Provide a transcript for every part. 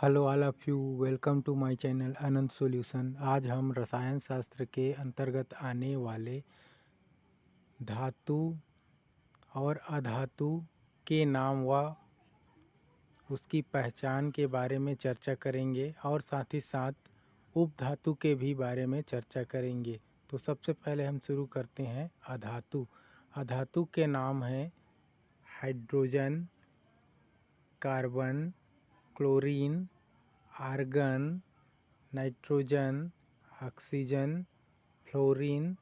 Hello all of you, welcome to my channel Anant solution. आज हम रसायन शास्त्र के अंतर्गत आने वाले धातु और अधातु के नाम व उसकी पहचान के बारे में चर्चा करेंगे और साथ ही साथ उपधातु के भी बारे में चर्चा करेंगे। तो सबसे पहले हम शुरू करते हैं अधातु। अधातु के नाम हैं hydrogen, carbon, chlorine, argon, nitrogen, oxygen, fluorine,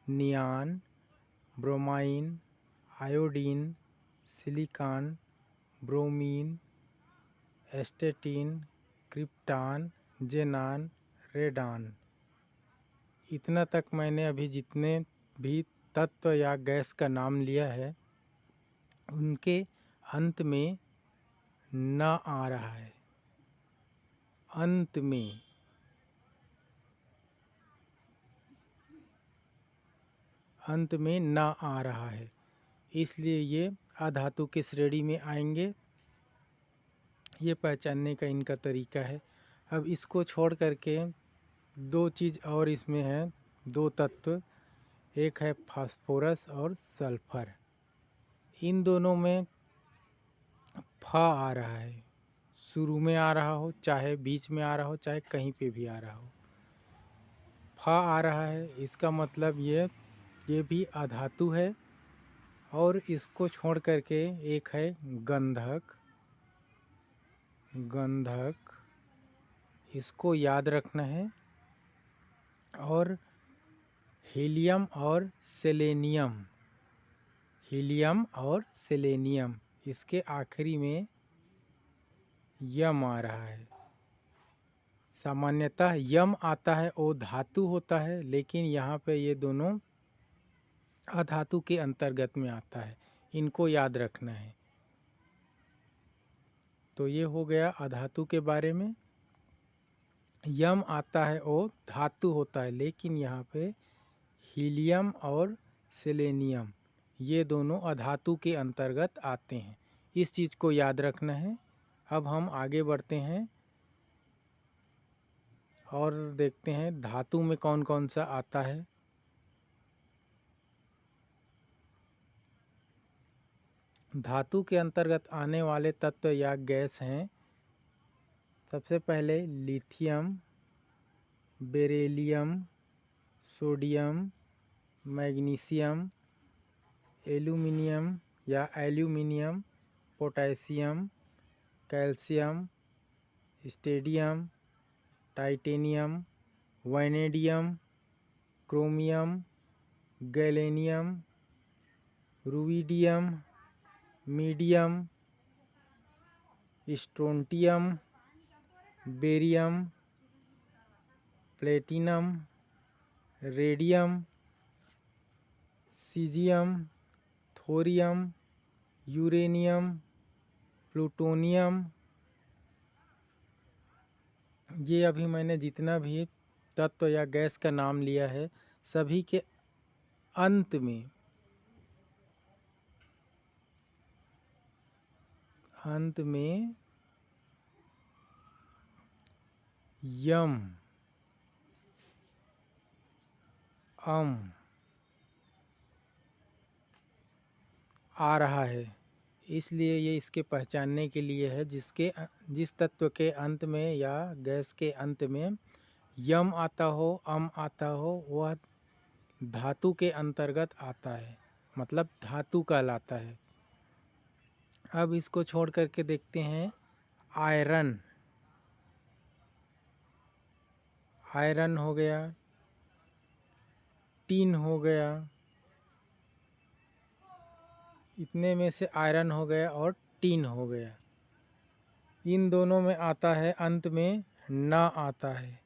neon, bromine, iodine, silicon, bromine, astatine, krypton, xenon, radon. इतना तक मैंने अभी जितने भी तत्व या गैस का नाम लिया है उनके अंत में न आ रहा है। अंत में न आ रहा है, इसलिए ये अधातु की श्रेणी में आएंगे। ये पहचानने का इनका तरीका है। अब इसको छोड़ करके दो चीज़ और इसमें है, दो तत्व, एक है फास्फोरस और सल्फर। इन दोनों में फ आ रहा है, शुरू में आ रहा हो, चाहे बीच में आ रहा हो, चाहे कहीं पे भी आ रहा हो, फ आ रहा है। इसका मतलब ये भी अधातु है। और इसको छोड़ करके एक है गंधक। इसको याद रखना है। और हीलियम और सेलेनियम, इसके आखिरी में यम आ रहा है। सामान्यतः यम आता है वो धातु होता है, लेकिन यहाँ पे ये दोनों अधातु के अंतर्गत में आता है, इनको याद रखना है। तो ये हो गया अधातु के बारे में। यम आता है वो धातु होता है, लेकिन यहाँ पे हीलियम और सेलेनियम ये दोनों अधातु के अंतर्गत आते हैं। इस चीज़ को याद रखना है। अब हम आगे बढ़ते हैं और देखते हैं धातु में कौन कौन सा आता है। धातु के अंतर्गत आने वाले तत्व या गैस हैं, सबसे पहले lithium, beryllium, sodium, magnesium, aluminium, potassium, calcium, stadium, titanium, vanadium, chromium, gallium, rubidium, medium, strontium, barium, platinum, radium, caesium, thorium, uranium, plutonium. ये अभी मैंने जितना भी तत्व या गैस का नाम लिया है, सभी के अंत में यम, अम आ रहा है। इसलिए ये इसके पहचानने के लिए है, जिस तत्व के अंत में या गैस के अंत में यम आता हो, अम आता हो, वह धातु के अंतर्गत आता है, मतलब धातु कहलाता है। अब इसको छोड़ करके देखते हैं आयरन हो गया, टीन हो गया। इतने में से आयरन हो गया और टीन हो गया। इन दोनों में आता है, अंत में न आता है।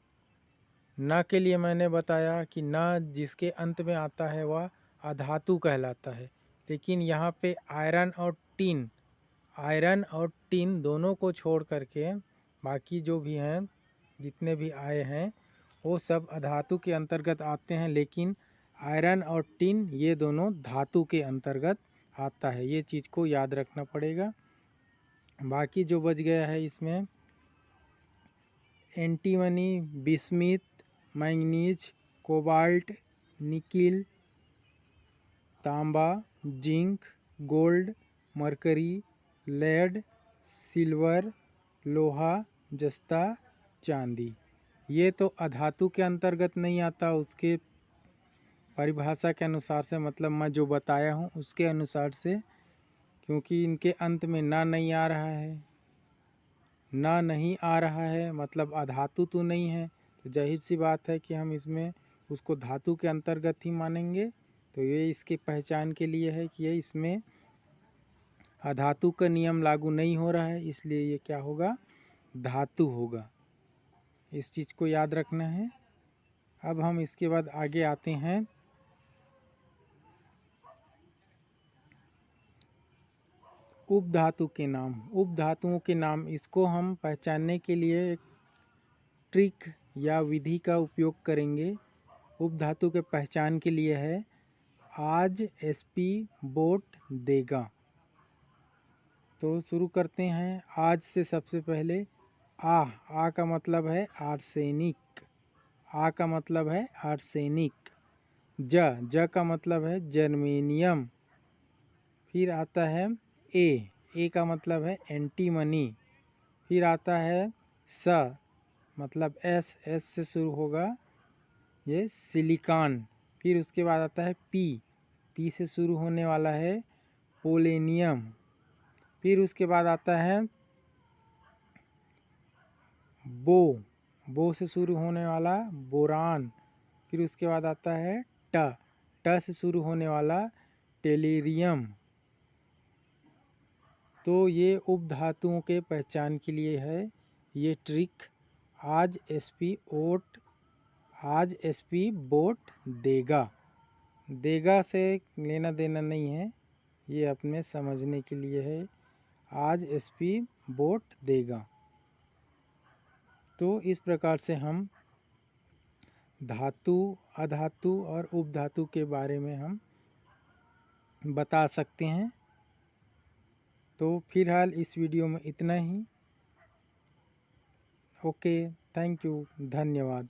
न के लिए मैंने बताया कि न जिसके अंत में आता है वह अधातु कहलाता है। लेकिन यहाँ पे आयरन और टीन दोनों को छोड़ करके बाकी जो भी हैं, जितने भी आए हैं, वो सब अधातु के अंतर्गत आते हैं। लेकिन आयरन और टीन ये दोनों धातु के अंतर्गत आता है। ये चीज़ को याद रखना पड़ेगा। बाकी जो बच गया है इसमें antimony, bismuth, manganese, cobalt, nickel, तांबा, zinc, gold, mercury, lead, silver, लोहा, जस्ता, चांदी। ये तो अधातु के अंतर्गत नहीं आता, उसके परिभाषा के अनुसार से, मतलब मैं जो बताया हूँ उसके अनुसार से, क्योंकि इनके अंत में ना नहीं आ रहा है, ना नहीं आ रहा है मतलब अधातु तो नहीं है, तो जाहिर सी बात है कि हम इसमें उसको धातु के अंतर्गत ही मानेंगे। तो ये इसकी पहचान के लिए है कि ये इसमें अधातु का नियम लागू नहीं हो रहा है, इसलिए ये क्या होगा, धातु होगा। इस चीज़ को याद रखना है। अब हम इसके बाद आगे आते हैं उपधातु के नाम। उपधातुओं के नाम, इसको हम पहचानने के लिए एक ट्रिक या विधि का उपयोग करेंगे। उपधातु के पहचान के लिए है आज, एसपी, बोट, देगा। तो शुरू करते हैं आज से। सबसे पहले आ का मतलब है आर्सेनिक, आ का मतलब है आर्सेनिक। ज का मतलब है जर्मेनियम। फिर आता है ए का मतलब है एंटीमनी। फिर आता है स, मतलब एस से शुरू होगा, ये सिलिकॉन। फिर उसके बाद आता है पी से शुरू होने वाला है पोलेनियम। फिर उसके बाद आता है बो से शुरू होने वाला बोरान। फिर उसके बाद आता है ट से शुरू होने वाला टेलेरियम। तो ये उपधातुओं के पहचान के लिए है ये ट्रिक। आज एसपी बोट देगा। देगा से लेना देना नहीं है, ये अपने समझने के लिए है। आज एसपी बोट देगा। तो इस प्रकार से हम धातु, अधातु और उपधातु के बारे में हम बता सकते हैं। तो फिलहाल इस वीडियो में इतना ही। ओके, थैंक यू, धन्यवाद।